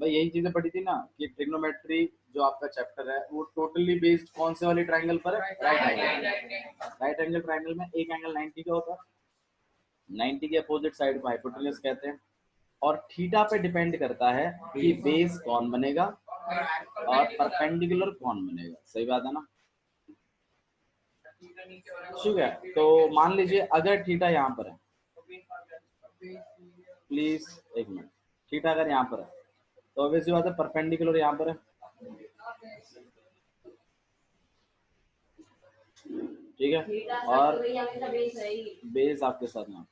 भाई यही चीजें पढ़ी थी ना कि ट्रिग्नोमेट्री जो आपका चैप्टर है वो टोटली बेस्ड कौन से वाली ट्राइंगल पर है? राइट एंगल ट्राइंगल में एक एंगल 90 का होता है, 90 के अपोजिट साइड को हाइपोटेन्यूज कहते हैं, और थीटा पे डिपेंड करता है कि बेस कौन बनेगा और परपेंडिकुलर कौन बनेगा। सही बात है ना? ठीक है, तो मान लीजिए अगर थीटा यहाँ पर है, प्लीज एक मिनट, थीटा अगर यहाँ पर है तो ऑब्वियसली बात है परपेंडिकुलर यहाँ पर है, ठीक है, और बेस आपके साथ यहाँ,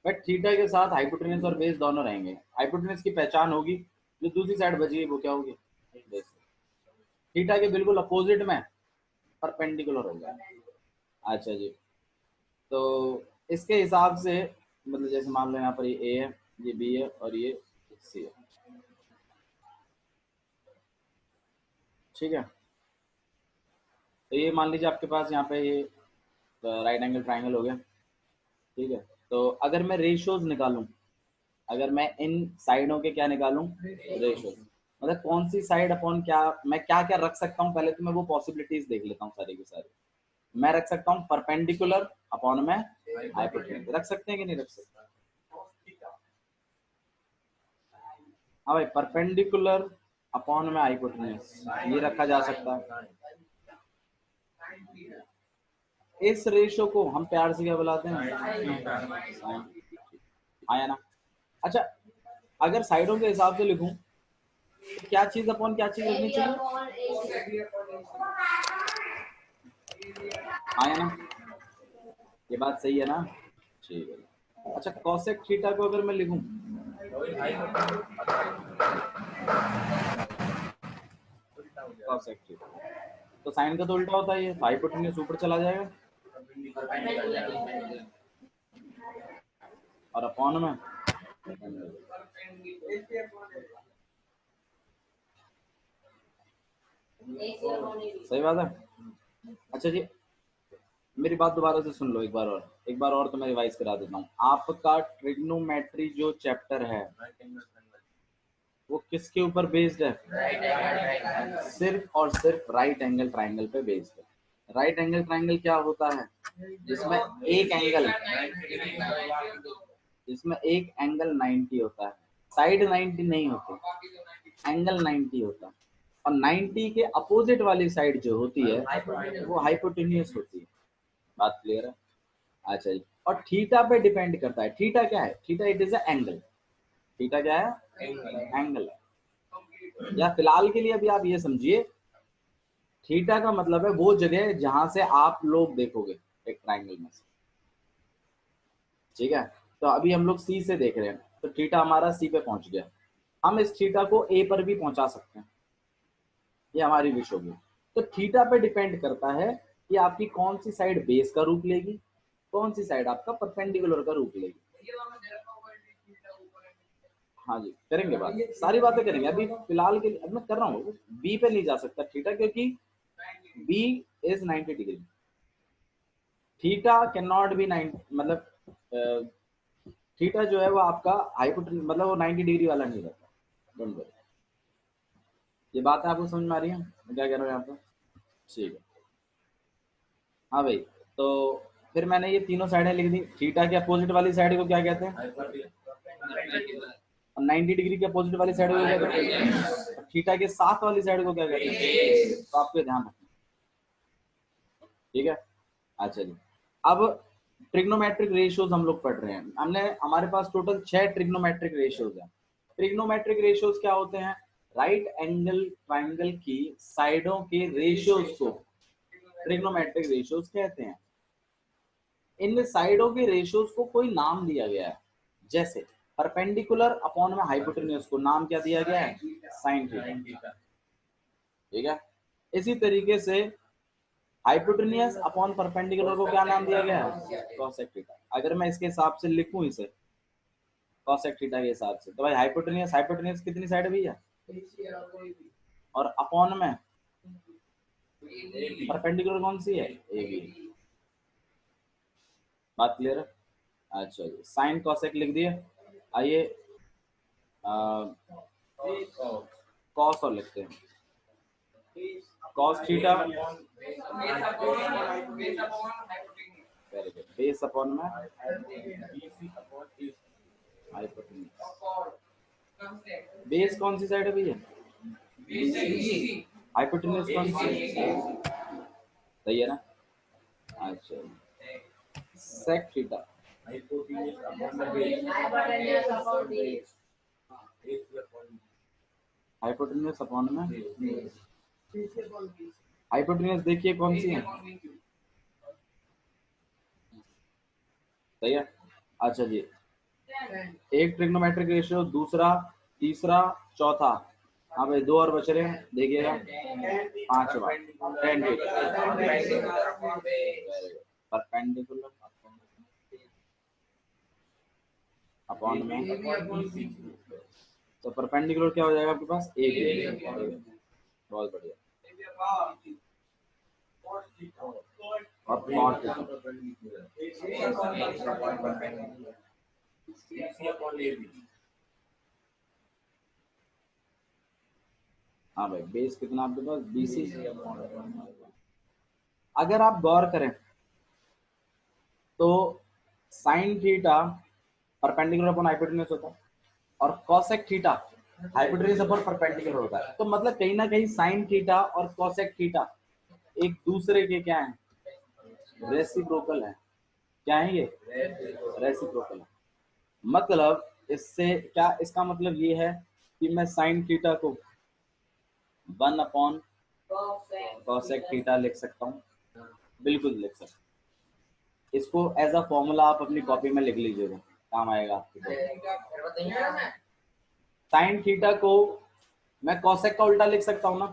बट थीटा के साथ हाइपोटेन्यूज और बेस दोनों रहेंगे। हाइपोटेन्यूज की पहचान होगी, जो दूसरी साइड बची है वो क्या होगी? बेस। थीटा के बिल्कुल अपोजिट में परपेंडिकुलर होगा। अच्छा जी, तो इसके हिसाब से मतलब जैसे मान लो यहाँ पर ये ए है, ये बी है और ये सी है, ठीक है। तो ये मान लीजिए आपके पास यहाँ पे ये राइट एंगल ट्राइंगल हो गया, ठीक है। तो अगर मैं रेशियोज निकालूं, अगर मैं इन साइडों के क्या निकालूं? रेशियोज, मतलब कौन सी साइड अपॉन क्या, मैं क्या क्या रख सकता हूँ, पहले तो मैं वो पॉसिबिलिटीज देख लेता हूँ सारी की सारी। मैं रख सकता हूँ परपेंडिकुलर अपॉन में हाइपोटेन्यूज, रख सकते हैं कि नहीं रख सकते? हाँ भाई, परपेंडिकुलर अपॉन में हाइपोटेन्यूज ये रखा जा सकता है। इस रेशो को हम प्यार से क्या बुलाते हैं? साइन। हाँ या ना? अच्छा, अगर साइडों के हिसाब से लिखूं तो क्या चीज अपॉन क्या चीज रखनी चाहिए? हाँ या ना? ये बात सही है ना? ठीक है। अच्छा, कॉसेक थीटा को अगर मैं लिखूं, कॉसेक थीटा, तो साइन का तो उल्टा होता है, ये हाइपोटेन्यूज ऊपर चला जाएगा और अपॉन में सही बात है। अच्छा जी, मेरी बात दोबारा से सुन लो एक बार और तो मैं रिवाइज करा देता हूँ। आपका ट्रिग्नोमेट्री जो चैप्टर है वो किसके ऊपर बेस्ड है? सिर्फ और सिर्फ राइट एंगल ट्राइंगल पे बेस्ड है। राइट एंगल ट्राइंगल क्या होता है? जिसमें एक एंगल, जिसमें एक एंगल 90 होता है, साइड 90 नहीं होती, एंगल 90 होता है, और 90 के अपोजिट वाली साइड जो होती है वो हाइपोटेन्यूस होती है। बात क्लियर है? अच्छा जी, और थीटा पे डिपेंड करता है। थीटा क्या है? Theta it is a angle. Theta क्या है? एंगल है। या फिलहाल के लिए अभी आप ये समझिए, थीटा का मतलब है वो जगह जहां से आप लोग देखोगे एक ट्राइंगल में से, ठीक है। तो अभी हम लोग सी से देख रहे हैं, तो थीटा हमारा सी पे पहुंच गया, हम इस थीटा को ए पर भी पहुंचा सकते हैं, ये हमारी विश होगी। तो थीटा पे डिपेंड करता है कि आपकी कौन सी साइड बेस का रूप लेगी, कौन सी साइड आपका परपेंडिकुलर का रूप लेगी। हाँ जी, करेंगे बात, सारी बातें करेंगे। अभी फिलहाल के लिए अब मैं कर रहा हूँ, बी पे नहीं जा सकता थीटा, क्योंकि बी इज 90 डिग्री। थीटा कैन नॉट बी 90, मतलब थीटा जो है वो आपका हाइपोटेन्यूज, मतलब वो 90 डिग्री वाला नहीं रहता। डोंट वरी, ये बात है आपको समझ में आ रही है मैं क्या कह रहा हूँ यहाँ पर? ठीक है। हाँ भाई, तो फिर मैंने ये तीनों साइडें लिख दी। थीटा के अपोजिट वाली साइड को क्या कहते हैं? और 90 डिग्री के अपोजिट वाली साइड को क्या कहते हैं? थीटा के साथ वाली साइड को क्या कहते हैं? तो आपको ध्यान रखना, ठीक है। अच्छा जी, अब ट्रिग्नोमेट्रिक रेशियोज हम लोग पढ़ रहे हैं। हमने, हमारे पास टोटल 6 ट्रिग्नोमेट्रिक रेशियोज हैं। ट्रिग्नोमेट्रिक रेशियोज क्या होते हैं? राइट एंगल ट्राइंगल की साइडों के रेशियोज को ट्रिग्नोमेट्रिक रेशियोज कहते हैं। इन साइडों के रेशियोज को कोई नाम दिया गया है, जैसे परपेंडिकुलर अपॉन में हाइपोटेन्यूज को नाम क्या दिया गया है? साइन थीटा, ठीक है। इसी तरीके से हाइपोटेन्यूज अपॉन परपेंडिकुलर को क्या नाम दिया गया है? Cosec theta. अगर मैं इसके हिसाब से लिखूं इसे कॉसेक थीटा के हिसाब से, तो भाई हाइपोटेन्यूज, हाइपोटेन्यूज कितनी साइड है भैया? और अपॉन में परपेंडिकुलर कौन सी है? A B. बात क्लियर है? अच्छा जी, साइन कॉसेक लिख दिए। आइए कॉस और लिखते हैं, cos theta very good, base upon में हाइपोटेन्यूज। बेस कौन सी साइड है भैया? हाइपोटेन्यूज कौन सी? सही है ना? अच्छा, सेक थीटा हाइपोटेन्यूज अपॉन में, हाइपोटेन्यूज देखिए कौन सी है? सही है। अच्छा जी, एक ट्रिग्नोमेट्रिक रेशियो, दूसरा, तीसरा, चौथा, हाँ भाई 2 और बच रहे हैं, देखिएगा 5वां tan परपेंडिकुलर अपॉन में, तो परपेंडिकुलर क्या हो जाएगा आपके पास? एक। बहुत बढ़िया। और cot हाँ भाई, बेस कितना आपके पास? BC। अगर आप गौर करें तो sine theta perpendicular upon hypotenuse होता है और cosec theta hypotenuse upon perpendicular होता है। तो मतलब कहीं ना कहीं साइन थीटा और कोसेक थीटा एक दूसरे के क्या है? रेसिप्रोकल है। क्या है ये? रेसिप्रोकल है। मतलब इससे क्या, इसका मतलब ये है कि मैं साइन थीटा को 1 अपॉन कोसेक थीटा लिख सकता हूँ, बिल्कुल लिख सकता हूँ। इसको एज अ फॉर्मूला आप अपनी कॉपी में लिख लीजिएगा, काम आएगा आपके। साइन थीटा को मैं कोसेक का उल्टा लिख सकता हूँ ना,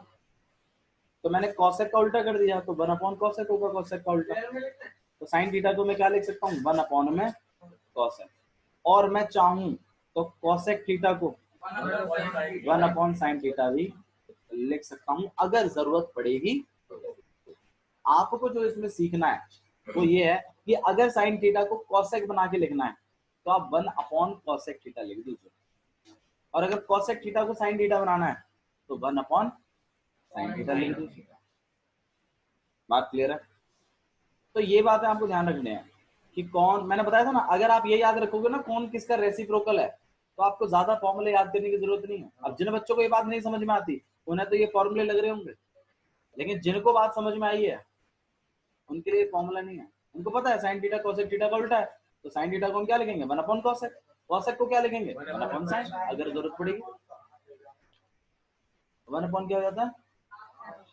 तो मैंने कोसेक का उल्टा कर दिया तो 1 अपॉन कोसेक होगा, कोसेक का उल्टा। तो साइन थीटा को मैं क्या लिख सकता हूँ? 1 अपॉन में कोसेक। और मैं चाहूं तो कोसेक थीटा को 1 अपॉन साइन थीटा भी लिख सकता हूं अगर जरूरत पड़ेगी। आपको जो इसमें सीखना है वो ये है कि अगर साइन थीटा को कोसेक बना के लिखना है तो आप 1 अपॉन कोसेक थीटा लिख दीजिए, और अगर कोसेक थीटा को साइन थीटा बनाना है तो 1 अपॉन साइन थीटा लिख दीजिए। बात क्लियर है? तो ये बातें आपको ध्यान रखनी है कि कौन, मैंने बताया था ना, अगर आप ये याद रखोगे ना कौन किसका रेसिप्रोकल है, तो आपको ज्यादा फॉर्मूले याद करने की जरूरत नहीं है। अब जिन बच्चों को ये बात नहीं समझ में आती उन्हें तो ये फॉर्मूले लग रहे होंगे, लेकिन जिनको बात समझ में आई है उनके लिए फॉर्मूला नहीं है। उनको पता है साइन थीटा कोसेक थीटा का उल्टा है, तो साइन थीटा को हम क्या लिखेंगे? 1 अपॉन कोसेक। कोसेक को क्या लिखेंगे? 1 अपॉन साइन, अगर जरूरत पड़ेगी। 1 अपॉन क्या हो जाता है?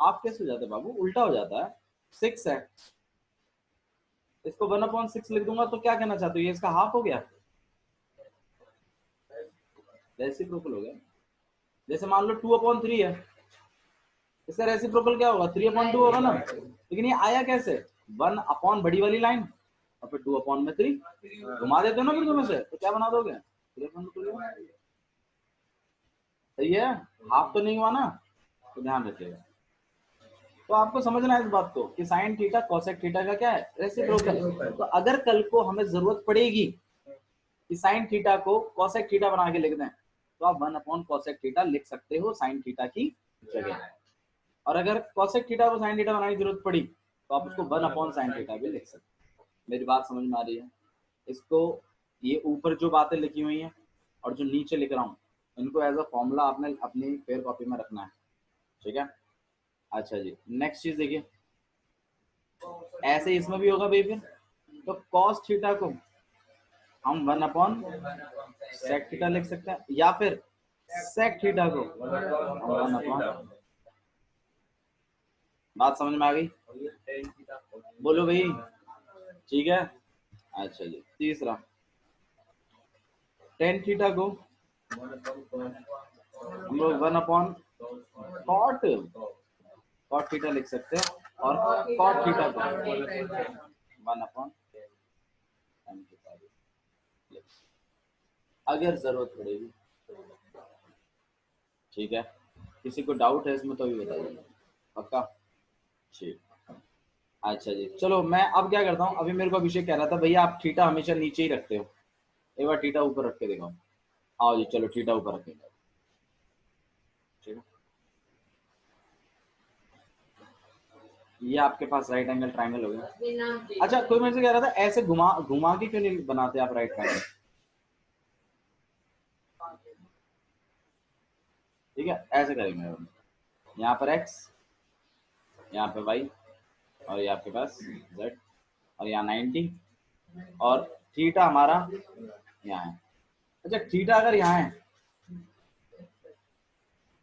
हाफ कैसे हो जाता है बाबू? उल्टा हो जाता है। 6 है, इसको 1 अपॉन 6 लिख दूंगा तो क्या कहना चाहते हो? ये इसका हाफ हो गया, रेसिप्रोकल हो गया। जैसे मान लो 2 अपॉन 3 है, इसका रेसिप्रोकल क्या होगा? 3 अपॉन 2 होगा ना। लेकिन ये आया कैसे? 1 अपॉन बड़ी वाली लाइन और फिर 2 अपॉन में 3, घुमा देते हो ना फिर दोनों से, तो क्या बना दोगे? 3 अपॉन 2। सही है, हाफ तो नहीं हुआ ना, तो ध्यान रखिएगा। तो आपको समझना है इस बात को कि साइन थीटा कोसेक थीटा का क्या है? रेसिप्रोकल। तो अगर कल को हमें जरूरत पड़ेगी कि साइन थीटा को कोसेक थीटा बना के लिख दें तो आप 1 अपॉन कोसेक थीटा लिख सकते हो साइन थीटा की जगह। और अगर कोसेक थीटा को साइन थीटा बनाने की जरूरत पड़ी तो आप उसको 1 अपॉन साइन थीटा भी लिख सकते हो। मेरी बात समझ में आ रही है? इसको, ये ऊपर जो बातें लिखी हुई हैं और जो नीचे लिख रहा हूँ, इनको एज अ फॉर्मूला आपने अपनी फेयर कॉपी में रखना है, ठीक है? अच्छा जी, नेक्स्ट चीज देखिए, ऐसे इसमें भी होगा भाई। फिर तो कॉस थीटा को हम 1 अपॉन सेक थीटा लिख सकते हैं, या फिर सेक थीटा को हम 1 अपॉन, बात समझ में आ गई? बोलो भाई, ठीक है? अच्छा जी, तीसरा टेन थीटा को हम लोग 1 अपॉन कॉट कॉट थीटा लिख सकते हैं, और कॉट थीटा को 1 अपॉन tan थीटा अगर जरूरत पड़ेगी, ठीक है? किसी को डाउट है इसमें तो भी बताइए, पक्का? ठीक, अच्छा जी, चलो मैं अब क्या करता हूँ, अभी मेरे को अभिषेक कह रहा था भैया आप थीटा हमेशा नीचे ही रखते हो, एक बार थीटा ऊपर रख के दिखाओ। आओ जी, चलो थीटा ऊपर रखेंगे। ठीक है, ये आपके पास राइट एंगल ट्राइंगल हो गया। अच्छा, कोई मेरे से कह रहा था ऐसे घुमा घुमा के क्यों नहीं बनाते आप राइट ट्राइंगल? ठीक है, ऐसे करेंगे हम। यहाँ पर x, यहाँ पे y, और ये आपके पास z, और यहाँ 90, और थीटा हमारा यहाँ है। अच्छा, थीटा अगर यहाँ है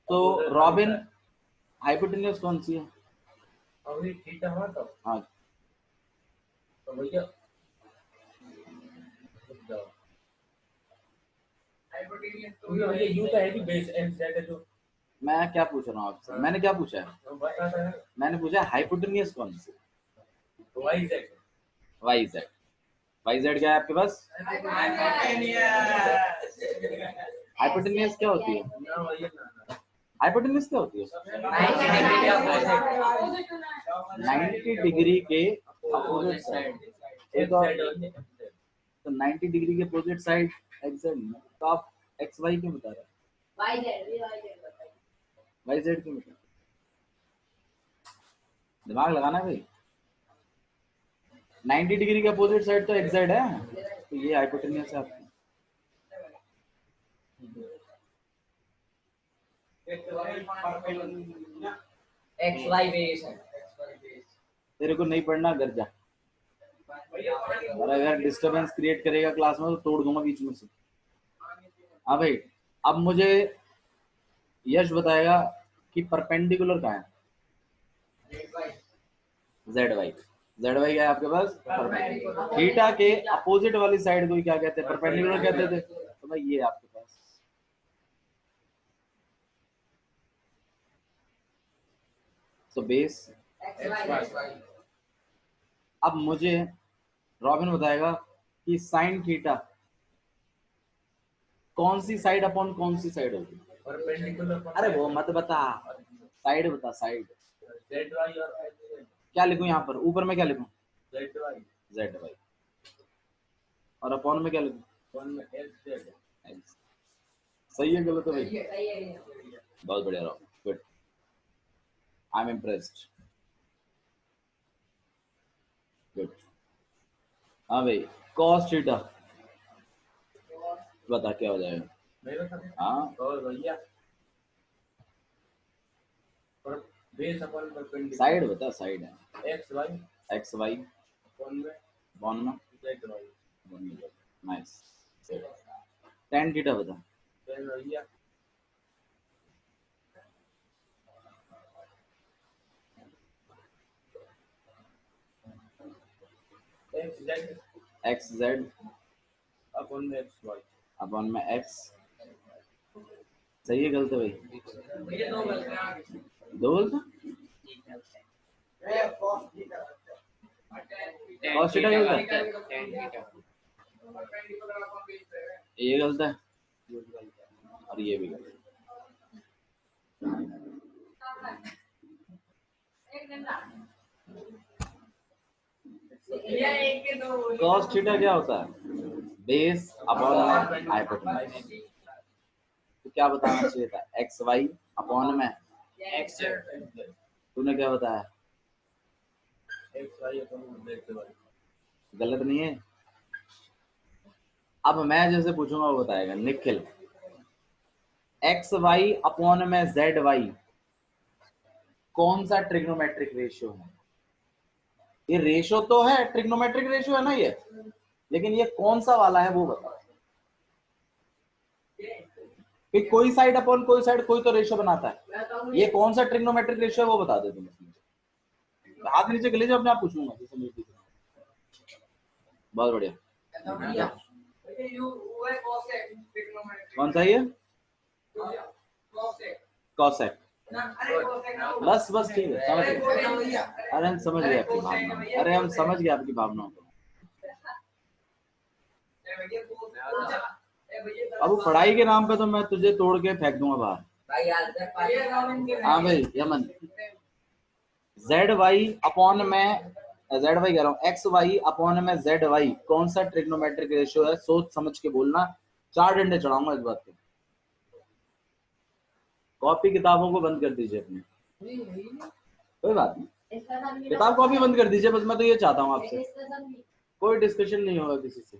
तो रॉबिन हाइपोटेन्यूज कौन सी है? अभी थीटा हुआ तो हाँ, तो भैया ये यू तो है कि बेस एंड जेड है जो। मैं क्या पूछ रहा हूँ आपसे? मैंने क्या पूछा है? मैंने पूछा हाइपोटेन्यूज कौन सी? Y Z. Y Z. Y Z क्या है आपके पास? हाइपोटेन्यूज क्या होती है? हाइपोटेन्यूज क्या होती है? 90 डिग्री के अपोजिट साइड। तो 90 डिग्री के अपोजिट साइड एक्जेड। तो आप एक्स वाई क्यों बता रहे हैं? वाई जेड क्यों बता रहे हैं? दिमाग लगाना भाई। 90 डिग्री के अपोजिट साइड तो एक्जेड है, तो ये हाइपोटेन्यूज है आपकी। एक्स वाई बेस है। तेरे को नहीं पढ़ना, घर जा, और अगर डिस्टरबेंस क्रिएट करेगा क्लास में तो तोड़ दूंगा बीच में से। हाँ भाई, अब मुझे यश बताएगा कि परपेंडिकुलर कहाँ है? Z Y. जेड वाई क्या है आपके पास? थीटा के अपोजिट वाली साइड को क्या कहते हैं? परपेंडिकुलर कहते थे। तो भाई ये आपके पास तो बेस। अब मुझे रॉबिन बताएगा कि साइन थीटा कौन सी साइड अपॉन कौन सी साइड होगी? परपेंडिकुलर। अरे वो मत बता, साइड बता, साइड। जेड वाई और क्या लिखूं यहाँ पर? ऊपर में क्या लिखूं? Z Y. Z Y. और अपॉन में क्या लिखूं? वन में एक्स जेड। सही है गलत है भाई? बहुत बढ़िया रहो, good, I am impressed, good. हाँ भाई, cos थीटा बता क्या हो जाएगा? हाँ, और भैया बेस अपन परपेंडिकुलर साइड बता, साइड है X Y. X Y upon में जेड वाई। नाइस। tan थीटा बता। भैया X Z X Z upon में एक्स वाई अपॉन में एक्स। सही है गलत है भाई? भैया दो गलत। दो गलत है? cos थीटा गलत है, ये गलत है, और ये भी गलत है। cos थीटा क्या होता है? Base upon hypotenuse. तो क्या बताना चाहिए था? एक्स वाई अपॉन में एक्स जेड। तूने क्या बताया? एक्स वाई अपन में जेड वाई। गलत नहीं है? अब मैं जैसे पूछूंगा वो बताएगा। निखिल, एक्स वाई अपॉन में जेड वाई कौन सा ट्रिग्नोमेट्रिक रेशियो है? ये रेशियो तो है, ट्रिग्नोमेट्रिक रेशियो है ना ये, लेकिन ये कौन सा वाला है वो बताओ। कि कोई साइड अपॉन कोई साइड कोई तो रेशियो बनाता है, ये कौन सा ट्रिग्नोमेट्रिक रेशियो है वो बता दे तुम। हाथ नीचे कर लीजिए, अपने आप पूछूंगा जैसे मुझे। बहुत बढ़िया। कौन सा ये? कॉसेक। बस बस ठीक है, समझ गए। अरे हम समझ गए आपकी भावना, अरे हम समझ गए आपकी भावनाओं को। अब पढ़ाई के नाम पे तो मैं तुझे तोड़ के फेंक दूंगा बाहर। हाँ भाई यमन, जेड वाई अपॉन में जेड वाई कह रहा हूँ, एक्स वाई अपॉन में जेड वाई कौन सा ट्रिग्नोमेट्रिक रेशियो है? सोच समझ के बोलना, 4 डंडे चढ़ाऊंगा इस बात पे। कॉपी किताबों को बंद कर दीजिए अपनी, कोई बात नहीं, किताब कॉपी बंद कर दीजिए, बस मैं तो ये चाहता हूँ आपसे, कोई डिस्कशन नहीं होगा किसी से।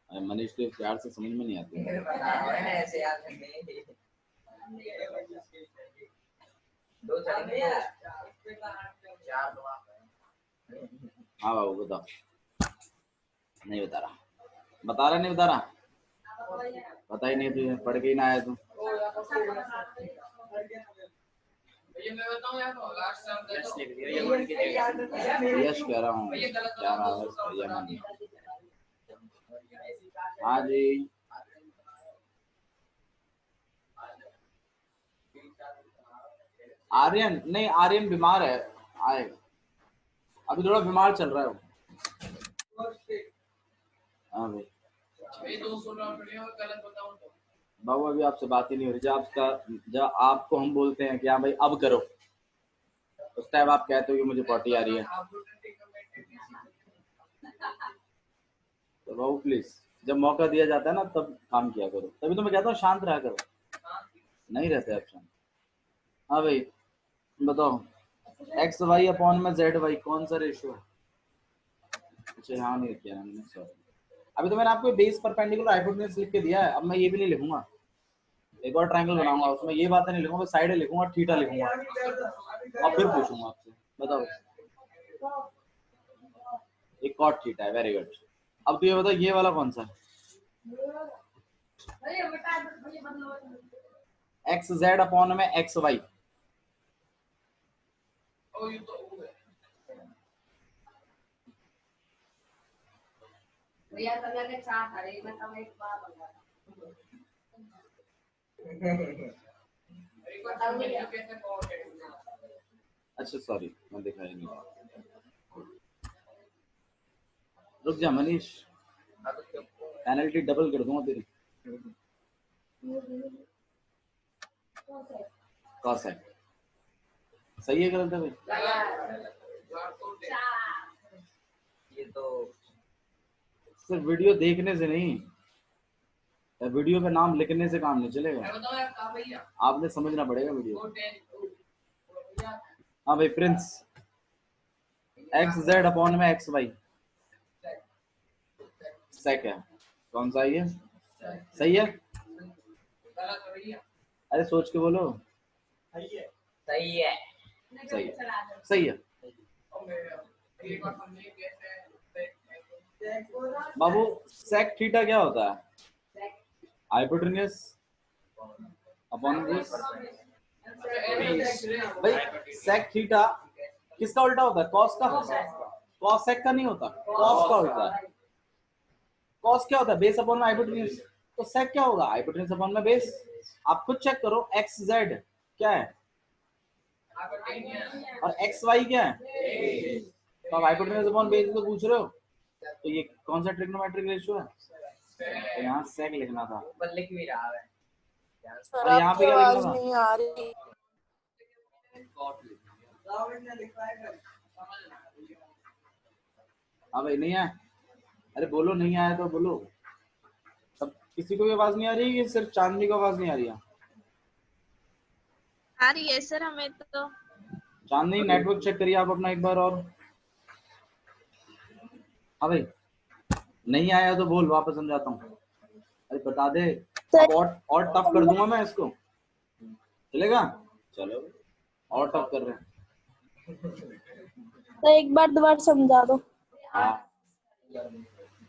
अरे मनीष तो प्यार से समझ में नहीं आती। हाँ बाबू बताओ। नहीं बता रहा, बता रहा नहीं बता रहा, पता ही नहीं तुझे, पढ़ के ही ना आया तू। यश कह रहा हूँ, क्या रहा है? हाँ जी, आर्यन नहीं, आर्यन बीमार है, आएगा अभी, थोड़ा बीमार चल रहा है वो। हाँ भाई बाबू अभी आपसे बात ही नहीं हो रही, जब आपको हम बोलते हैं कि हाँ भाई अब करो, उस टाइम आप कहते हो कि मुझे पॉटी आ रही है। तो बाबू प्लीज, जब मौका दिया जाता है ना तब काम किया करो, तभी तो मैं कहता हूँ शांत रहा करो, नहीं रहते आप शांत। हाँ भाई बताओ, एक्स वाई अपॉन में जेड वाई कौन सा रेशियो है? अच्छा यहाँ नहीं किया मैंने, सॉरी। अभी तो मैंने आपको बेस परपेंडिकुलर हाइपोटेन्यूज लिख के दिया है, अब मैं ये भी नहीं लिखूंगा, एक और ट्रायंगल बनाऊंगा उसमें ये बातें नहीं लिखूंगा, साइड लिखूंगा, थीटा लिखूंगा, अब फिर पूछूंगा आपसे, बताओ। एक कॉट थीटा है, वेरी गुड। अब तो ये बताओ ये वाला कौन सा है? एक्स जेड अपॉन में एक्स वाई, अच्छा सॉरी मैं दिखा ही नहीं, रुक जा मनीष, पेनल्टी डबल कर दूंगा तेरी। कॉसेक सही है गलत है भाई? ये तो सिर्फ वीडियो देखने से नहीं, वीडियो का नाम लिखने से काम नहीं चलेगा, आपने समझना पड़ेगा वीडियो। हाँ भाई प्रिंस, एक्स जेड अपॉन में एक्स वाई सेक है, कौन सा ये सही है? अरे सोच के बोलो। सही है सही है सही है सही है। बाबू सेक थीटा क्या होता है? Hypotenuse upon base. भाई सेक थीटा किसका उल्टा होता है? कॉस का। कॉस सेक का नहीं होता, कॉस का होता है। कॉस क्या होता है? बेस अपॉन में हाइपोटेन्यूज। तो सेक क्या होगा? हाइपोटेन्यूज अपॉन में बेस। आप खुद चेक करो, एक्स जेड क्या है और एक्स वाई क्या है, तो आप हाइपोटेन्यूज अपॉन बेस तो पूछ रहे हो, तो ये कौन सा ट्रिग्नोमेट्रिक रेशियो है? तो यहाँ सेक लिखना था, ऊपर लिख भी रहा है, और यहाँ पे क्या लिखना था? नहीं आ रही। हाँ भाई नहीं आया, अरे बोलो नहीं आया तो बोलो। सब किसी को भी आवाज नहीं आ रही है कि सिर्फ चांदनी को आवाज नहीं आ रही है? आ रही है सर हमें तो। चांदनी नेटवर्क चेक करिए आप अपना एक बार और। हाँ भाई नहीं आया तो बोल, वापस समझाता हूँ। अरे बता दे, अब और टफ कर दूंगा मैं इसको, चलेगा? चलो और टफ कर रहे हैं तो एक बार दोबारा समझा दो। हाँ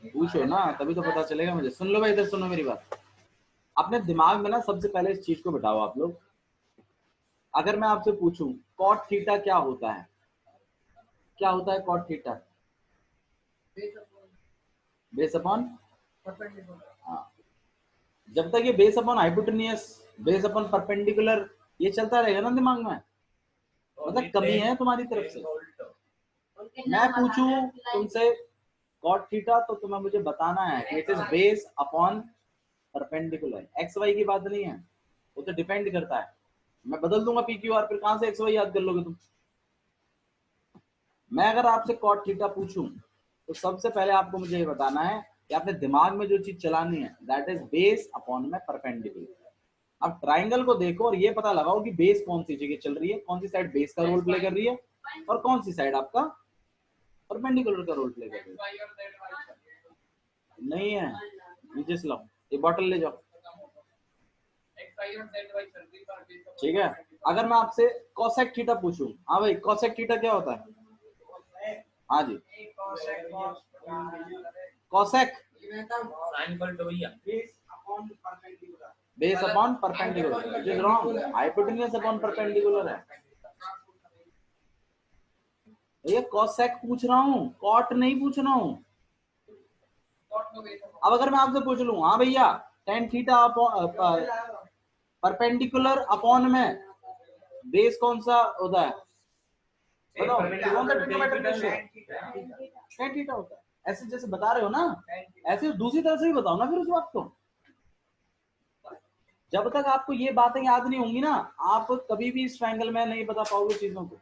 पूछो ना, तभी तो पता चलेगा मुझे। सुन लो भाई, इधर सुनो मेरी बात, अपने दिमाग में ना सबसे पहले इस चीज को बिठाओ आप लोग। अगर मैं आपसे पूछूं कॉट थीटा क्या होता है, क्या होता है कॉट थीटा? बेस अपॉन, हाँ, जब तक ये base upon hypotenuse, base upon perpendicular ये चलता रहेगा ना दिमाग में, मतलब कमी है तुम्हारी तरफ से। मैं पूछूं तुमसे कॉट थीटा तो तुम्हें मुझे बताना है कि it is base upon perpendicular, X Y की बात नहीं है, वो तो डिपेंड करता है। मैं बदल दूंगा पी क्यू आर, फिर कहां से एक्स वाई याद कर लोगे तुम? मैं अगर आपसे कॉट थीटा पूछूं तो सबसे पहले आपको मुझे ये बताना है ये अपने दिमाग में जो चीज चलानी है, दैट इज बेस अपॉन में परपेंडिकुलर। अब ट्राइंगल को देखो और ये पता लगाओ कि बेस कौन सी जगह चल रही है, कौन सी साइड बेस का रोल प्ले कर रही है और कौन सी साइड आपका परपेंडिकुलर का रोल प्ले कर रही है। नहीं है, नीचे से लाओ, ये बॉटल ले जाओ। ठीक है, अगर मैं आपसे कोसेक थीटा पूछूं, हाँ भाई कोसेक थीटा क्या होता है? हाँ जी, cosec base upon perpendicular, which is wrong, hypotenuse upon perpendicular है। ये कोसेक पूछ रहा हूँ, कॉट नहीं पूछ रहा हूँ। अब अगर मैं आपसे पूछ लूं, हाँ भैया टेन थीटा परपेंडिकुलर अपॉन में बेस कौन सा होता है, बताओ कौन सा ट्रिग्नोमेट्रिक रेशियो? टेन थीटा होता है। ऐसे जैसे बता रहे हो ना, ऐसे दूसरी तरह से भी बताओ ना फिर उस बात को। जब तक आपको ये बातें याद नहीं होंगी ना, आप कभी भी इस ट्रायंगल में नहीं बता पाओगे चीजों को।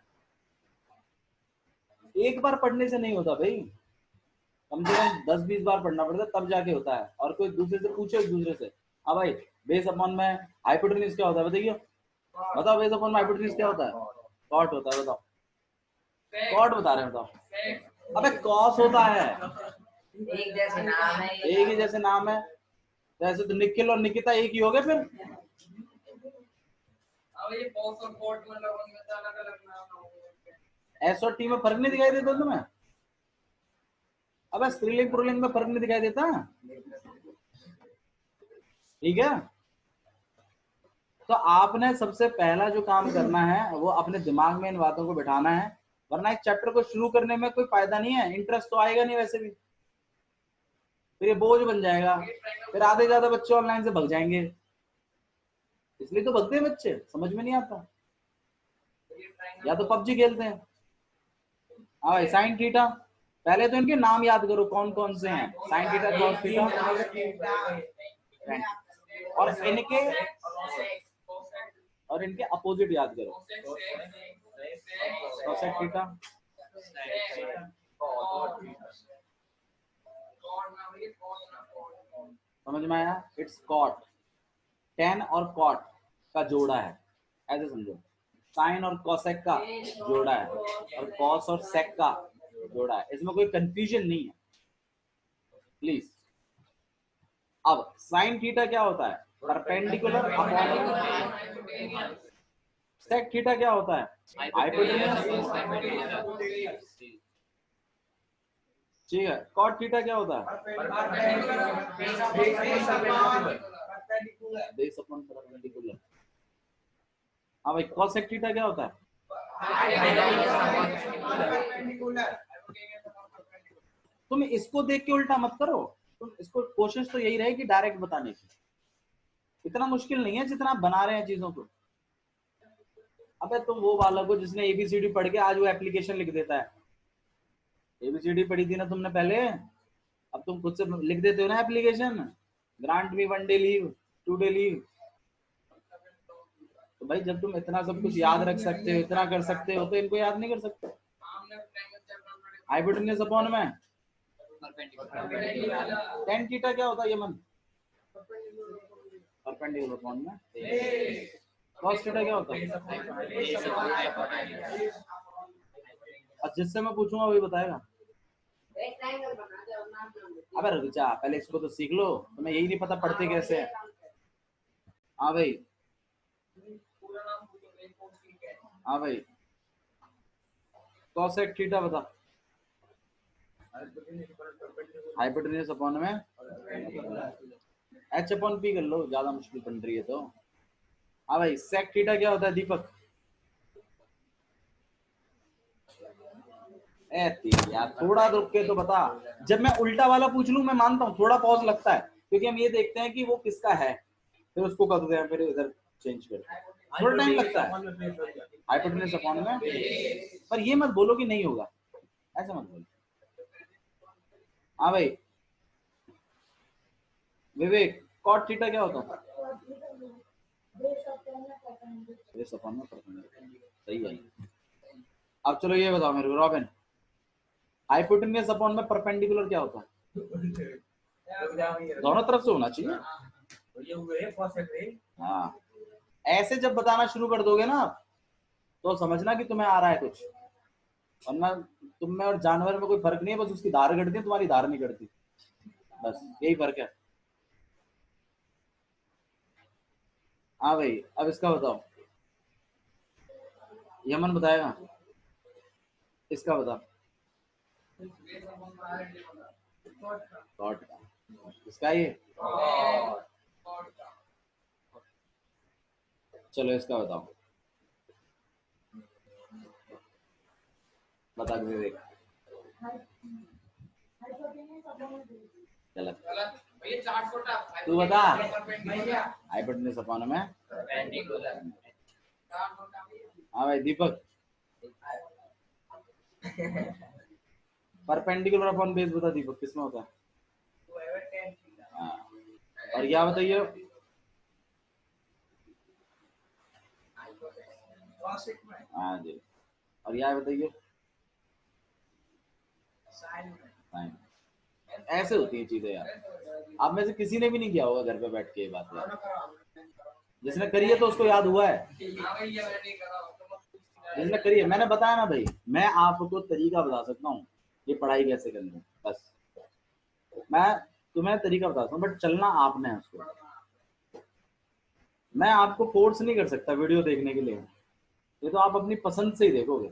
एक बार पढ़ने से नहीं होता भाई, कम से कम 10-20 बार पढ़ना पड़ता है, तब जाके होता है। और कोई दूसरे से पूछे, एक दूसरे से, हाँ भाई बेस अपॉन में हाइपोटेन्यूज क्या होता है, बताइए, बताओ बेस अपॉन में हाइपोटेन्यूज क्या होता है? कॉट होता है, बताओ। कॉट बता रहे हैं, बताओ। अबे कॉस होता है, एक जैसे नाम है, एक ही जैसे नाम है। वैसे तो निखिल और निकिता एक ही हो गए फिर। एस और टी में फर्क नहीं दिखाई देता तुम्हें? अबे स्त्रीलिंग पुल्लिंग में फर्क नहीं दिखाई देता? ठीक है, तो आपने सबसे पहला जो काम करना है वो अपने दिमाग में इन बातों को बिठाना है, वरना इस चैप्टर को शुरू करने में कोई फायदा नहीं है, इंटरेस्ट तो आएगा नहीं वैसे भी, फिर ये बोझ बन जाएगा, फिर आधे ज्यादा बच्चे ऑनलाइन से भग जाएंगे। इसलिए तो भगते हैं बच्चे, समझ में नहीं आता, या तो पबजी खेलते हैं। हाँ साइन थीटा, पहले तो इनके नाम याद करो कौन कौन से हैं, साइन थीटा कॉस थीटा, और इनके अपोजिट याद करो, कोसेक थीटा, समझ में आया? इट्स कॉट, टेन और कॉट का जोड़ा है, ऐसे समझो, साइन और कोसेक का जोड़ा है, और कॉस और सेक का जोड़ा है, इसमें कोई कंफ्यूजन नहीं है प्लीज। अब साइन थीटा क्या होता है? परपेंडिकुलर अपॉन, सेक थीटा क्या होता है? हाइपोटेन्यूज, ठीक है। कॉट थीटा क्या होता है? Base upon perpendicular. हाँ भाई कोसेक थीटा क्या होता है? तुम इसको देख के उल्टा मत करो, तुम इसको, कोशिश तो यही रहे कि डायरेक्ट बताने की, इतना मुश्किल नहीं है जितना आप बना रहे हैं चीजों को। अबे तुम वो वाला को जिसने एबीसीडी पढ़ के आज वो एप्लीकेशन लिख देता है, एबीसीडी पढ़ी थी ना तुमने पहले, अब तुम खुद से लिख देते हो ना एप्लीकेशन, ग्रांट मी 1 डे लीव, 2 डे लीव। तो भाई जब तुम इतना सब कुछ याद रख सकते हो, इतना कर सकते हो, तो इनको याद नहीं कर सकते? हाइपोटेन्यूज अपॉन में टेन थीटा क्या होता है ये मन? परपेंडिकुलर अपॉन में कॉस थीटा क्या होता है? अब जिससे मैं पूछूंगा वही बताएगा। अबे रुक जा, पहले इसको तो सीख लो, तुम्हें यही नहीं पता पढ़ते कैसे हैं। हाँ भाई, हाँ भाई कोसेक थीटा बता। हाइपोटेन्यूज अपॉन में एच अपॉन पी कर लो, ज्यादा मुश्किल बन रही है तो। हाँ भाई सेक थीटा क्या होता है दीपक? यार थोड़ा रुक के तो बता, जब मैं उल्टा वाला पूछ लूं मैं मानता हूँ थोड़ा पॉज लगता है, क्योंकि हम ये देखते हैं कि वो किसका है, फिर उसको करते हैं, फिर इधर चेंज करते हैं, थोड़ा टाइम लगता है। हाइपोटेन्यूज अपॉन में, पर ये मत बोलो कि नहीं होगा, ऐसा मत बोलो। हाँ भाई विवेक, कॉट थीटा क्या होता है? बेस अपॉन में परपेंडिकुलर, सही है। अब चलो ये बताओ मेरे को रॉबिन, हाइपोटेन्यूज अपॉन में परपेंडिकुलर क्या होता है? दोनों तरफ से होना चाहिए। तो ये हुए cosec ray। हाँ, ऐसे जब बताना शुरू कर दोगे ना तो समझना कि तुम्हें आ रहा है कुछ, वरना तुम में और जानवर में कोई फर्क नहीं है, बस उसकी धार कटती है, तुम्हारी धार नहीं कटती, बस यही फर्क है। हाँ भाई, अब इसका बताओ, यमन बताएगा, इसका बताओ। कॉट का, इसका ये, चलो इसका बताओ, बता के देख। गलत, तू बता। हाइपोटेन्यूज अपोन में, हाँ भाई दीपक, परपेंडिकुलर अपॉन बेस बता दीपक, किसमें होता है? हाँ, और क्या बताइए? हाँ जी, और क्या बताइए? साइन। ऐसे होती है चीजें यार, आप में से किसी ने भी नहीं किया होगा घर पे बैठ के ये बात यार। जिसने करी है तो उसको याद हुआ है, जिसने करी है। मैंने बताया ना भाई, मैं आपको तरीका बता सकता हूँ ये पढ़ाई कैसे करनी है, बस मैं तुम्हें तरीका बता सकता हूँ, बट चलना आपने है उसको। मैं आपको फोर्स नहीं कर सकता वीडियो देखने के लिए, ये तो आप अपनी पसंद से ही देखोगे।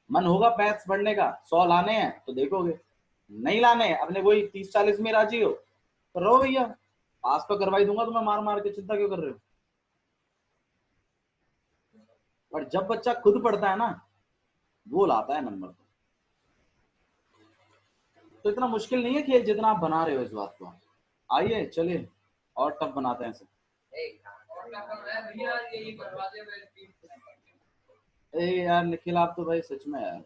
मन होगा मैथ्स पढ़ने का, 100 लाने हैं तो देखोगे, नहीं लाने हैं अपने वही 30-40 में राजी हो तो रहो भैया, पास तो करवाई दूंगा तुम्हें मार मार के, चिंता क्यों कर रहे हो? और जब बच्चा खुद पढ़ता है ना, वो लाता है नंबर। तो इतना मुश्किल नहीं है खेल जितना आप बना रहे हो इस बात को। आइए चलिए और टफ बनाते हैं इसे। यार निखिल, आप तो भाई सच में यार,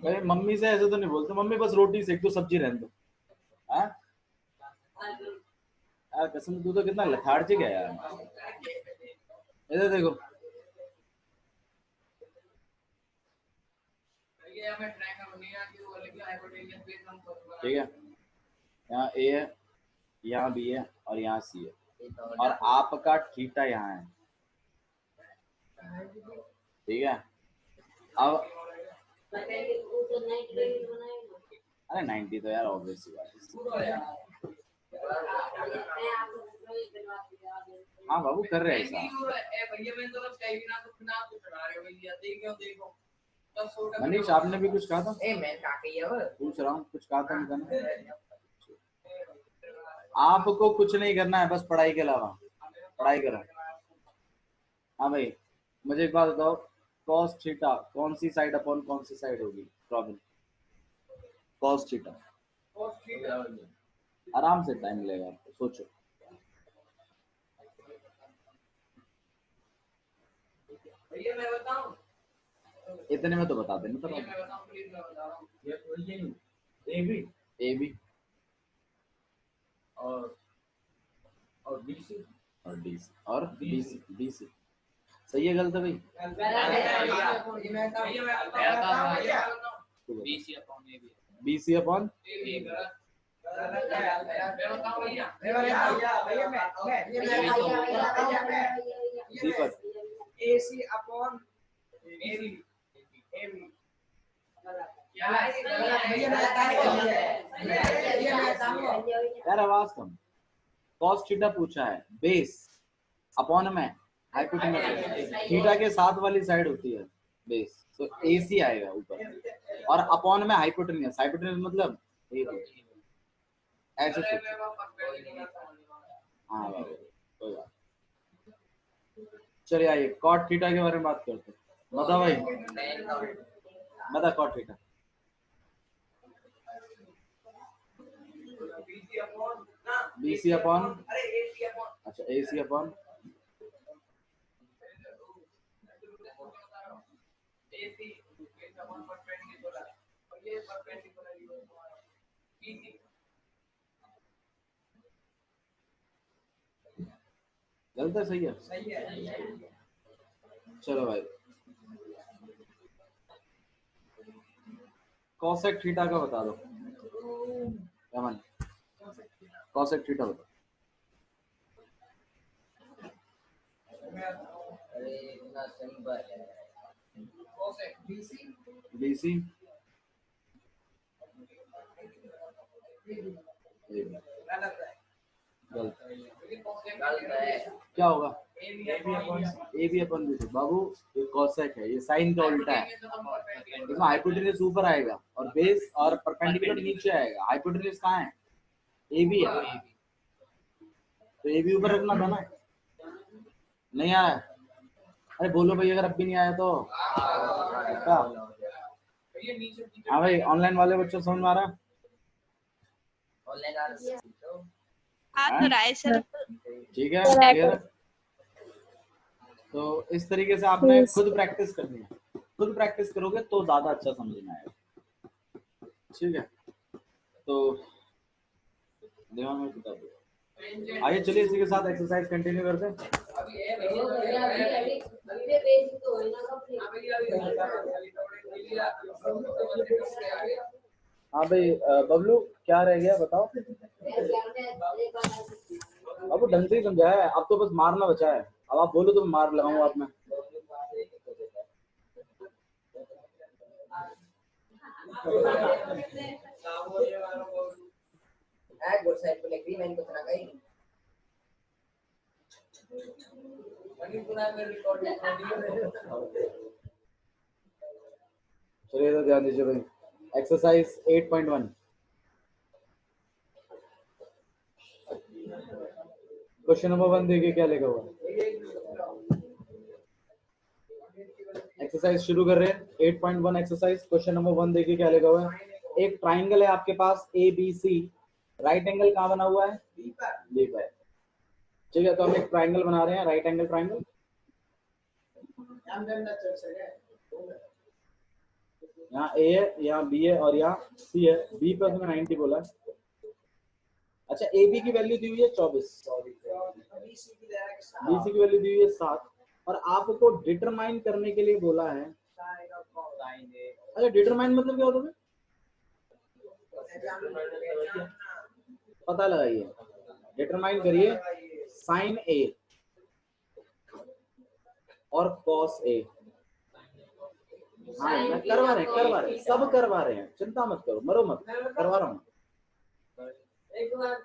भाई मम्मी से ऐसे तो नहीं बोलते, मम्मी बस रोटी सेक दो, सब्जी रहने दो। हाँ यार कसम, तू तो कितना लथार्जिक है यार। इधर देखो, ठीक है, यहाँ ए है, यहाँ बी है और यहाँ सी है, और आपका थीटा यहाँ है, ठीक है। अब अरे 90 तो यार ऑब्वियस बात है। हाँ बाबू कर रहे हैं ऐसा। मनीष आपने भी कुछ कहा था? पूछ रहा हूँ, कुछ कहा था मैंने? आपको कुछ नहीं करना है, बस पढ़ाई के अलावा पढ़ाई करो। हाँ भाई, मुझे एक बात बताओ, cos थीटा कौन सी साइड अपॉन कौन सी साइड होगी? प्रॉब्लम cos थीटा, आराम से टाइम लेगा, सोचो। इतने में तो बता देना था। ए बी और BC और डी सी और डी सी सही है गलत है भाई? बी सी अपॉन दीपक, AC अपॉन यार आवाज कम। cos थीटा पूछा है, बेस अपॉन में हाइपोटेन्यूज, थीटा के साथ वाली साइड होती है बेस, तो AC आएगा ऊपर, और अपॉन में हाइपोटेन्यूज, हाइपोटेन्यूज मतलब ऐसे सोचो। हाँ बाबू कोई बात। चलिए आइए cot थीटा के बारे में बात करते हैं। बता भाई, बता cot थीटा। BC अपॉन, अच्छा AC अपॉन गलत है? सही है? चलो भाई, cosec थीटा का बता दो। क्या मान cosec थीटा बताओ। अरे इतना सही बात है। cosec BC BC गलत है। गलत गलत है। क्या होगा? AB A B upon B बाबू, ये cosec है, ये साइन का उल्टा है। इसमें हाइपोटेन्यूज ऊपर आएगा और बेस और परपेंडिकुलर नीचे आएगा। हाइपोटेन्यूज कहाँ है? ए बी है, तो ए बी ऊपर रखना था ना। नहीं आया? अरे बोलो भाई, अगर अब भी नहीं आया तो क्या? हाँ भाई, ऑनलाइन वाले बच्चों समझ में आ रहा है? ऑनलाइन आ रहा है तो आ तो रहा है सर। ठीक है, क्लियर है? तो इस तरीके से आपने खुद प्रैक्टिस करनी है। खुद प्रैक्टिस करोगे तो ज्यादा अच्छा समझ में आएगा। ठीक है, तो दिमाग में किताब दो। आइए चलिए इसी के साथ एक्सरसाइज कंटिन्यू करते हैं। हाँ भाई, बबलू क्या रह गया बताओ। अब ढंग से ही समझाया है, अब तो बस मारना बचा है। अब आप बोलो तो मार लगाऊंगा आप में। गुड साइड पे एग्रीमेंट को चला गई। चलिए तो ध्यान दीजिए भाई, एक्सरसाइज 8.1। क्वेश्चन नंबर 1 देखिए क्या लिखा हुआ है। एक्सरसाइज शुरू कर रहे हैं। 8.1 एक्सरसाइज, क्वेश्चन नंबर 1 देखिए क्या लिखा हुआ है। एक ट्राइंगल है आपके पास A B C, right angle कहाँ बना हुआ है? बी पर। ठीक है, तो हम एक ट्राइंगल बना रहे हैं, राइट एंगल ट्राइंगल। यहाँ ए है, यहाँ बी है और यहाँ सी है। बी पे उसने 90 बोला है। अच्छा, ए बी की वैल्यू दी हुई है 24, बी सी की वैल्यू दी हुई है 7 और आपको डिटरमाइन करने के लिए बोला है। अच्छा, डिटरमाइन मतलब क्या होता है? पता लगाइए, डिटरमाइन करिए साइन ए और कॉस ए। हाँ, मैं करवा रहे हैं, सब करवा रहे हैं, चिंता मत करो, मरो मत, करवा रहा हूँ। एक मिनट,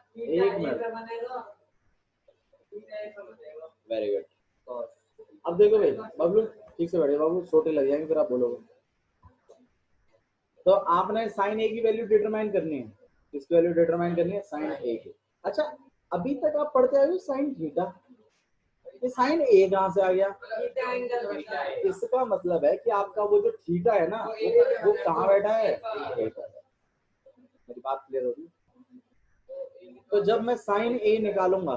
वेरी गुड। अब देखो भाई, बबलू ठीक से बैठे बाबू, छोटे लग जाएंगे फिर आप बोलोगे। तो आपने साइन ए की वैल्यू डिटरमाइन करनी है। किसकी वैल्यू डिटरमाइन करनी है? साइन ए की। अच्छा, अभी तक आप पढ़ते आए हो साइन थीटा, ये साइन ए कहाँ से आ गया? इसका मतलब है कि आपका वो जो थीटा है ना, वो कहाँ बैठा है? ए पर। मेरी बात क्लियर होगी? तो जब मैं साइन ए निकालूंगा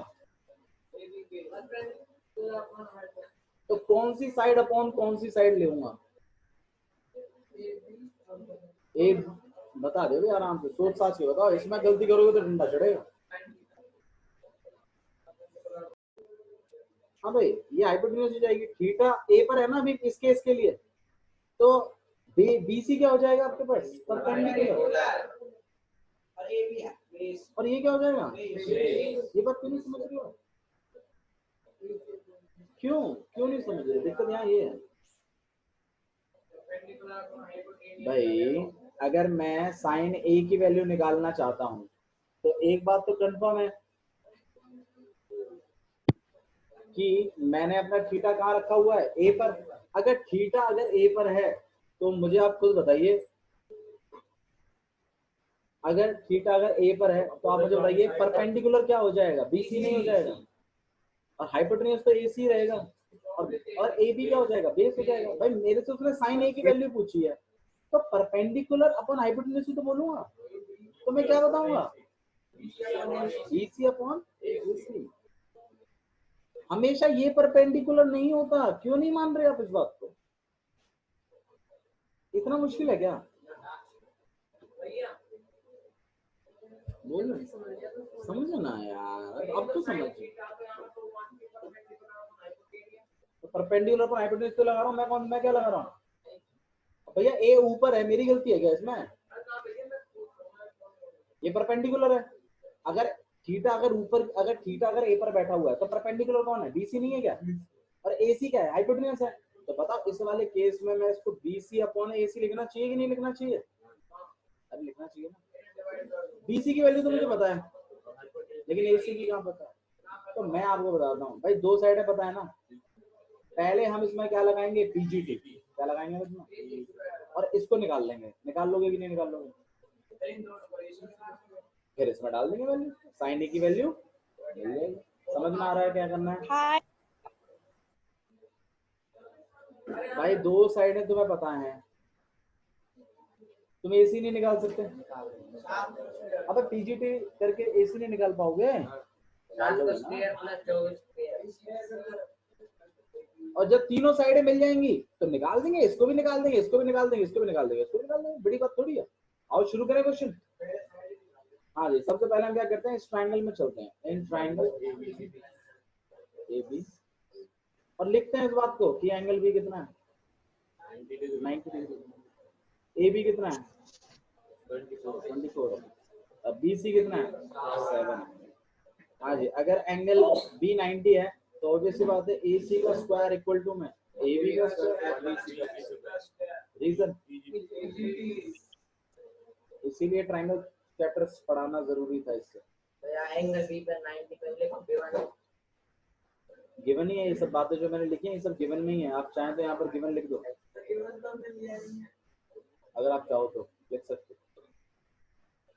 तो कौन सी साइड अपॉन कौन सी साइड लेऊंगा? ए बता दे भाई, आराम से सोच साच के बताओ, इसमें गलती करोगे तो डंडा चढ़ेगा। हाँ भाई, ये हाइपोटेन्यूज हो जाएगी। थीटा ए पर है ना अभी इस केस के लिए, तो बीसी क्या हो जाएगा आपके पास? परपेंडिकुलर। और ये क्या हो जाएगा? ये बात क्यों नहीं समझ रही हो? क्यों नहीं समझ रहे? दिक्कत यहाँ ये है भाई, अगर मैं साइन ए की वैल्यू निकालना चाहता हूं तो एक बात तो कंफर्म है कि मैंने अपना थीटा कहाँ रखा हुआ है? ए पर। अगर थीटा अगर ए पर है तो मुझे आप खुद बताइए, अगर थीटा अगर ए पर है तो आप मुझे बताइए परपेंडिकुलर क्या हो जाएगा? बीसी नहीं हो जाएगा? और हाइपोटेन्यूज तो एसी रहेगा और ए बी क्या हो जाएगा? बेस हो जाएगा। भाई मेरे से उसने साइन ए की वैल्यू पूछी है, तो परपेंडिकुलर अपॉन हाइपोटेन्यूज ही तो बोलूंगा। तो मैं क्या बताऊंगा? BC upon AC. हमेशा ये परपेंडिकुलर नहीं होता। क्यों नहीं मान रहे आप इस बात को? इतना मुश्किल है क्या? बोल समझो ना यार, अब तो समझ। तो परपेंडिकुलर पर हाइपोटेन्यूज तो लगा रहा हूँ मैं क्या लगा रहा हूँ भैया? ए ऊपर है, मेरी गलती है क्या इसमें? ये परपेंडिकुलर है। अगर थीटा अगर ऊपर, अगर थीटा अगर ए पर बैठा हुआ है तो परपेंडिकुलर कौन है? बीसी नहीं है क्या? और एसी क्या है? हाइपोटेन्यूज है। तो बताओ इस वाले केस में मैं इसको बीसी अपॉन एसी लिखना चाहिए कि नहीं लिखना चाहिए? अरे लिखना चाहिए ना। बीसी की वैल्यू तो मुझे पता है, लेकिन एसी की कहाँ पता है? तो मैं आपको बताता हूँ भाई, दो साइड है पता है ना। पहले हम इसमें क्या लगाएंगे? पीजीटी। क्या लगाएंगे इसमें? और इसको निकाल लेंगे। निकाल लोगे कि नहीं निकाल लोगे? फिर इसमें डाल देंगे वैल्यू, साइन ए की वैल्यू मिल जाएगी। समझ में आ रहा है क्या करना है? हाय भाई दो साइडें तुम्हें पता है, तुम एसी नहीं निकाल सकते। अबे पीजीटी करके एसी नहीं निकाल पाओगे। और जब तीनों साइडें मिल जाएंगी तो निकाल देंगे, इसको भी निकाल देंगे, इसको भी निकाल देंगे, इसको भी निकाल देंगे, इसको भी निकाल देंगे। बड़ी बात थोड़ी है। आओ शुरू करें क्वेश्चन। हाँ जी, सबसे पहले हम क्या करते हैं? इस ट्राइंगल में चलते हैं, इन ट्राइंगल ए बी, और लिखते हैं इस बात को कि एंगल बी कितना है? 90 डिग्री। ए बी कितना है? 24। अब बी सी कितना है? 7। हाँ जी, अगर एंगल बी 90 है तो ऑब्वियसली बात है ए सी का स्क्वायर इक्वल टू में ए बी का स्क्वायर। रीजन, इसीलिए ट्राइंगल चैप्टर्स पढ़ाना जरूरी था इससे। एंगल बी पर 90 कर ले। गिवन ही है ये सब बातें जो मैंने लिखी हैं, ये सब गिवन में ही है। आप चाहें तो यहाँ पर गिवन लिख दो, अगर आप चाहो तो लिख सकते,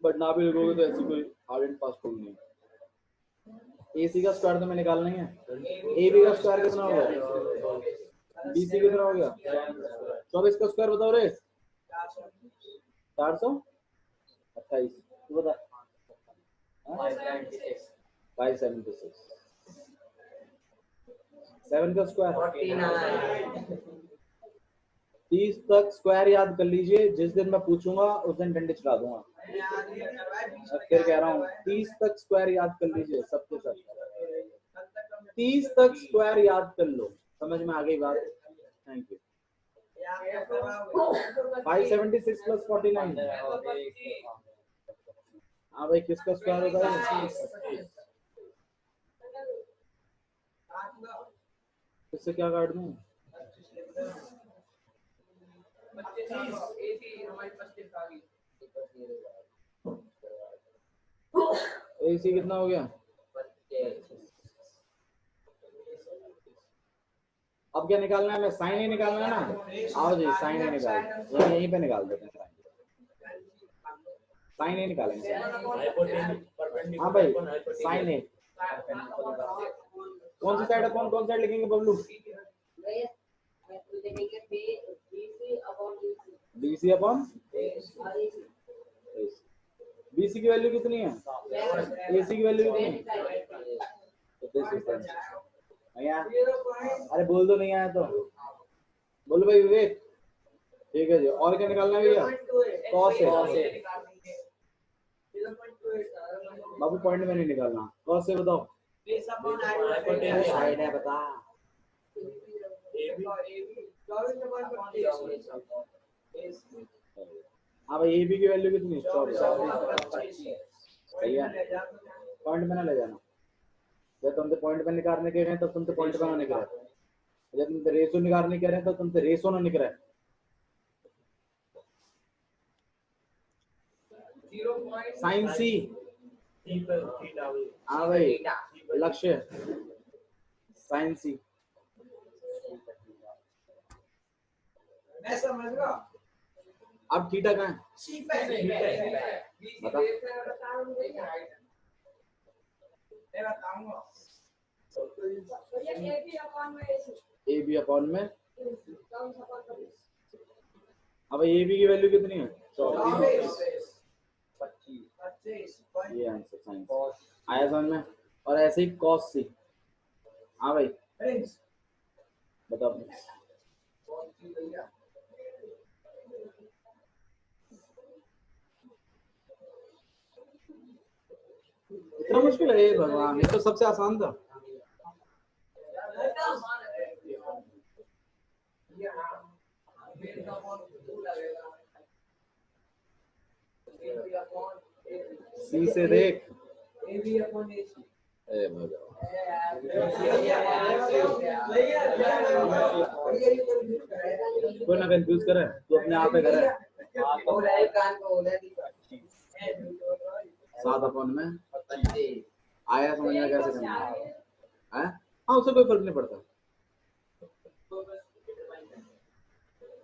बट ना भी लिखोगे तो ऐसी कोई हार्ड एंड फास्ट रूल नहीं है। ए सी का स्क्वायर तो मैं निकालना ही है। ए बी का स्क्वायर कितना होगा? बी सी कितना हो गया? 24 का स्क्वायर बताओ रे। 428। तू बता। 576। 7 का स्क्वायर 49। 30 तक स्क्वायर याद कर लीजिए। जिस दिन मैं पूछूंगा उस दिन डंडे चला दूंगा। फिर कह रहा हूँ 30 तक स्क्वायर याद कर लीजिए सबके सब। 30 तक स्क्वायर याद कर लो। समझ में आ गई बात? Thank you. 576 प्लस 49। हाँ भाई, किसका स्क्वायर होता है? इससे क्या काट दूं? एसी कितना हो गया? अब क्या निकालना है? मैं साइन ही निकालना है ना। आओ जी, साइन ही निकाल, यहीं पे निकाल देते हैं। साइन ही निकालेंगे। हाँ भाई, साइन है। कौन सी साइड है? कौन साइड लिखेंगे बबलू? बीसी अपॉन बीसी की वैल्यू कितनी है? एसी की वैल्यू कितनी है? अरे बोल दो, नहीं आया तो बोलो भाई विवेक। ठीक है जी, और क्या निकालना है भैया? कॉस है बाबू, पॉइंट में नहीं निकालना। कॉस से बताओ। साइड है बता। हाँ भाई, ए बी की वैल्यू कितनी? 24। सही है, पॉइंट में ना ले जाना। जब तुम तो पॉइंट पे निकालने के रहे तो तुम तो पॉइंट पे ना निकले। जब तुम तो रेशो निकालने के रहे तो तुम तो रेशो ना निकले। साइन सी। हाँ भाई, लक्ष्य साइन सी। अब थीटा कहाँ है? बता। ए बी अपॉन में। अब ए बी की वैल्यू कितनी है? 24। ये आंसर साइंस आया समझ में। और ऐसे ही कॉस सी। हाँ भाई बताओ। इतना मुश्किल है? ये भगवान, ये तो सबसे आसान था। सी से देख। AB upon AC. ए भगवान, कोई ना कंफ्यूज करे, तू अपने आप पे करे। 7 अपॉन में आया, समझ में कैसे करना है? हाँ, उससे कोई फर्क नहीं पड़ता।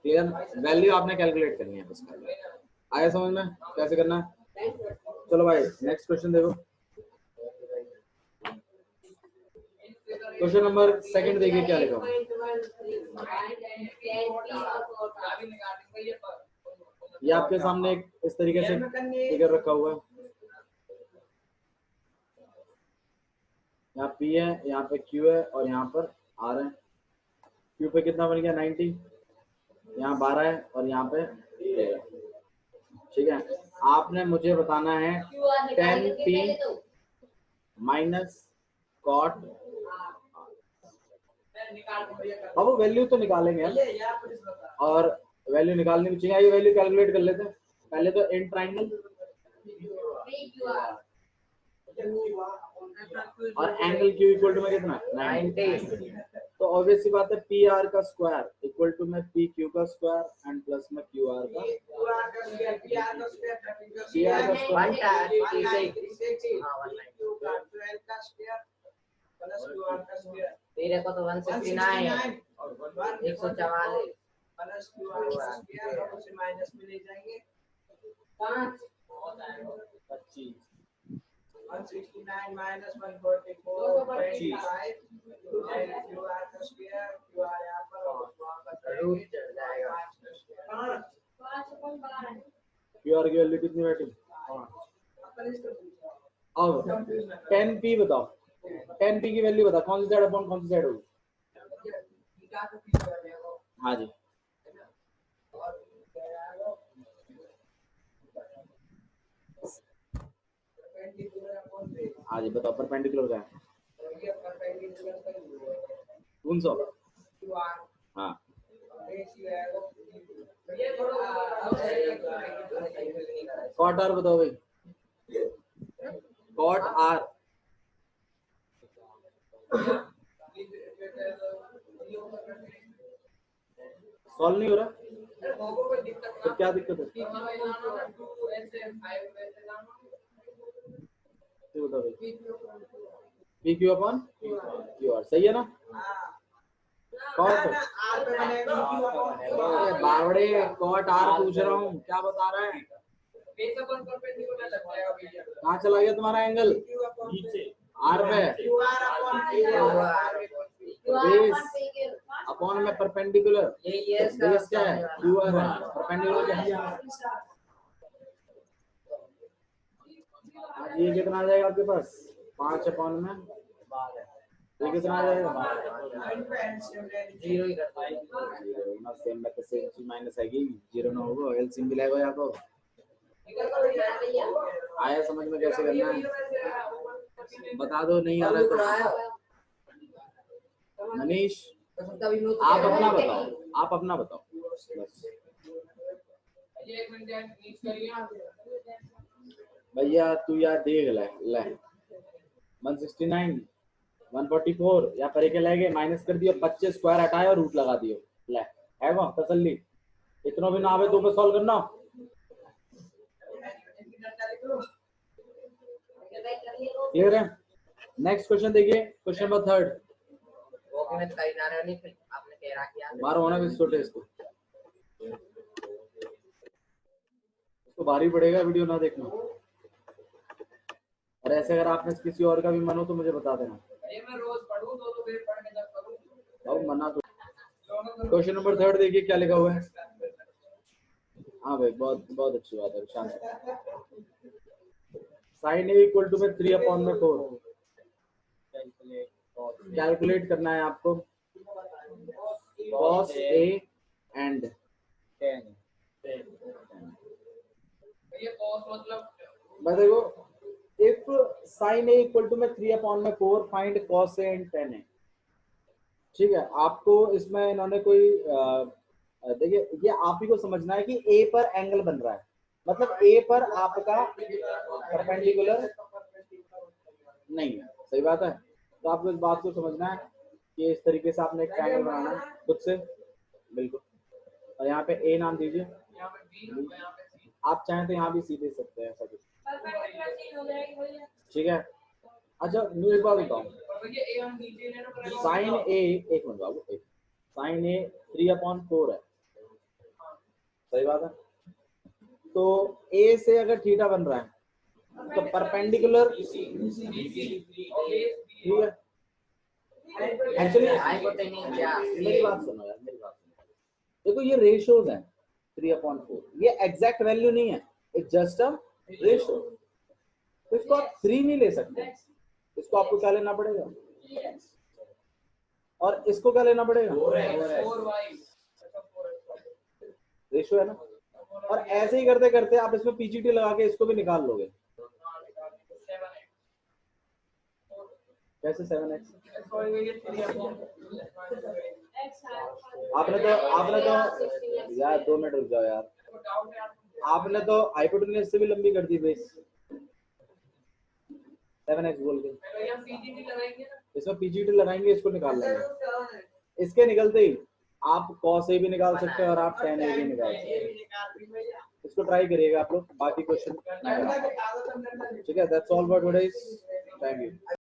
क्लियर? वैल्यू आपने कैलकुलेट करनी है बस। आया समझ में कैसे करना है? चलो भाई नेक्स्ट क्वेश्चन देखो। क्वेश्चन नंबर सेकंड देखिए क्या लिखा हुआ है। ये आपके सामने एक इस तरीके से फिगर रखा हुआ है। यहाँ P है, यहाँ पे Q है और यहाँ पर R है। Q पे कितना बन गया 90, यहाँ 12 है और यहाँ पे 13। ठीक है, आपने मुझे बताना है 10P माइनस कॉट। अब वो वैल्यू तो निकालेंगे हम, और वैल्यू निकालनी भी चाहिए। ये वैल्यू कैलकुलेट कर लेते हैं पहले तो। इन ट्राइंगल और एंगल Q इक्वल टू में कितना 90। तो ऑब्वियस सी बात है पी आर का स्क्वायर इक्वल टू में पी क्यू का स्क्वायर एंड प्लस में क्यू आर का तेरे को तो 169 144 प्लस क्यू आर का स्क्वायर और उसे माइनस में ले जाएंगे 5 25 169 minus 144 25 क्यू आर का स्क्वायर क्यू आर यहाँ पर रूट चढ़ जाएगा। क्यू आर की वैल्यू कितनी बैठी? अब 10P बताओ, 10P की वैल्यू बता, कौन सी साइड अपॉन कौन सी साइड होगी? हाँ जी, हाँ जी बताओ, परपेंडिकुलर क्या है? 300। हाँ, कॉट आर बताओ भाई, कॉट आर सॉल्व नहीं हो रहा तो क्या दिक्कत है? बताओ भाई, P Q upon Q R सही है ना? कॉट बावड़े कॉट आर पूछ रहा हूँ, क्या बता रहा है? कहाँ चला गया तुम्हारा एंगल? आर पे बेस अपॉन में परपेंडिकुलर। बेस क्या है? क्यू आर है, परपेंडिकुलर क्या है? ये कितना आ जाएगा आपके पास? 5 अपॉन में ये कितना आ जाएगा? जीरो ही करता है। जीरो ना, सेम में तो सेम चीज माइनस आएगी, जीरो ना होगा, एलसीएम भी लगेगा यहाँ को। आया समझ में कैसे करना है? बता दो, नहीं आ रहा है तो मनीष आप अपना बताओ, आप अपना बताओ बस। भैया तू यार देख ले 169 144 या परे के लगे माइनस कर दियो, 25 स्क्वायर हटाए और रूट लगा दियो। ले है वो तसल्ली, इतना भी ना आवे तो पे सॉल्व करना। क्लियर है? नेक्स्ट क्वेश्चन देखिए, क्वेश्चन नंबर 3। आपने कह रहा किया मारो होना भी छोटे इसको भारी पड़ेगा, वीडियो ना देखना। और ऐसे अगर आपने किसी और का भी मन हो तो मुझे बता देना। मैं रोज पढ़ूं तो फिर पढ़ के जब करूं अब मना तो। क्वेश्चन नंबर 3 देखिए क्या लिखा हुआ है। हाँ भाई बहुत बहुत अच्छी बात है, शांत। साइन ए इक्वल टू में 3 अपॉन में 4 कैलकुलेट करना है आपको। cos A एंड ये कॉस मतलब मैं देखो, if sin A equal to में 3 अपॉन में 4 find cos A and tan A। ठीक है, आपको इसमें इन्होंने कोई देखिए, ये आप ही को समझना है कि A पर एंगल बन रहा है, मतलब ए पर आपका परपेंडिकुलर नहीं है, सही बात है। तो आपको इस बात को समझना है कि इस तरीके से आपने एक ट्रायंगल बनाना है खुद से, बिल्कुल। और यहाँ पे ए नाम दीजिए, आप चाहें तो यहाँ भी सी दे सकते हैं, ऐसा कुछ, ठीक है। अच्छा मुझे एक बात बताओ, साइन ए, एक मिनट बाबू, एक साइन ए 3/4 है, सही बात है। तो ए से अगर थीटा बन रहा है तो परपेंडिकुलर, ठीक है। एक्चुअली मेरी बात सुनो यार, मेरी बात सुनो, देखो ये रेशियोज है 3/4, ये एग्जैक्ट वैल्यू नहीं है, इट्स जस्ट अ रेशियो। तो इसको आप 3 नहीं ले सकते, इसको आपको क्या लेना पड़ेगा, और इसको क्या लेना पड़ेगा, रेशियो है ना। और ऐसे ही करते करते आप इसमें पीजीटी लगा के इसको भी निकाल लोगे। कैसे 7x? आपने तो यार 2 मिनट रुक जाओ यार, आपने तो हाइपोटेन्यूज से भी लंबी कर दी बेस 7x बोल के। इसमें पीजीटी लगाएंगे, इसको निकाल लेंगे, इसके निकलते ही आप cos A भी निकाल सकते हैं और आप tan A भी निकाल सकते हैं। इसको ट्राई करिएगा आप लोग, बाकी क्वेश्चन ठीक है। That's all for today, thank you.